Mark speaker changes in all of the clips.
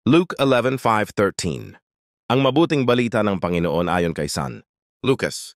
Speaker 1: Luke 11:5-13. Ang mabuting balita ng Panginoon ayon kay San Lucas.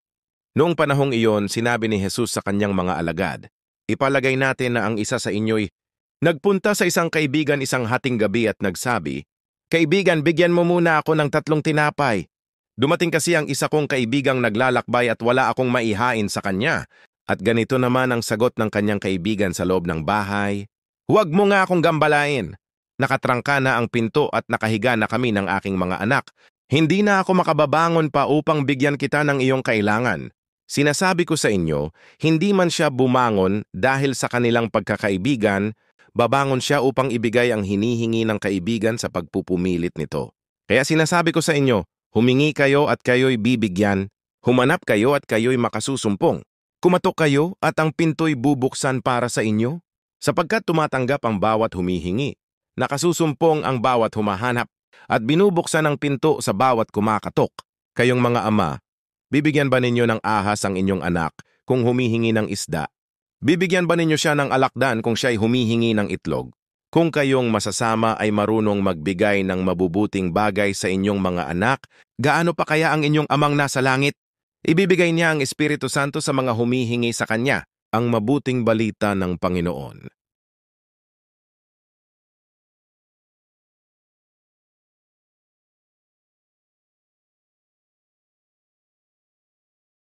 Speaker 1: Noong panahong iyon, sinabi ni Jesus sa kanyang mga alagad, "Ipalagay natin na ang isa sa inyo'y nagpunta sa isang kaibigan isang hating gabi at nagsabi, 'Kaibigan, bigyan mo muna ako ng 3 tinapay.' Dumating kasi ang isa kong kaibigang naglalakbay at wala akong maihain sa kanya. At ganito naman ang sagot ng kanyang kaibigan sa loob ng bahay, 'Huwag mo nga akong gambalain. Nakatrangka na ang pinto at nakahiga na kami ng aking mga anak. Hindi na ako makababangon pa upang bigyan kita ng iyong kailangan.' Sinasabi ko sa inyo, hindi man siya bumangon dahil sa kanilang pagkakaibigan, babangon siya upang ibigay ang hinihingi ng kaibigan sa pagpupumilit nito. Kaya sinasabi ko sa inyo, humingi kayo at kayo'y bibigyan, humanap kayo at kayo'y makasusumpong. Kumatok kayo at ang pinto'y bubuksan para sa inyo, sapagkat tumatanggap ang bawat humihingi. Nakasusumpong ang bawat humahanap, at binubuksan ang pinto sa bawat kumakatok. Kayong mga ama, bibigyan ba ninyo ng ahas ang inyong anak kung humihingi ng isda? Bibigyan ba ninyo siya ng alakdan kung siya'y humihingi ng itlog? Kung kayong masasama ay marunong magbigay ng mabubuting bagay sa inyong mga anak, gaano pa kaya ang inyong amang nasa langit? Ibibigay niya ang Espiritu Santo sa mga humihingi sa Kanya, ang mabuting balita ng Panginoon.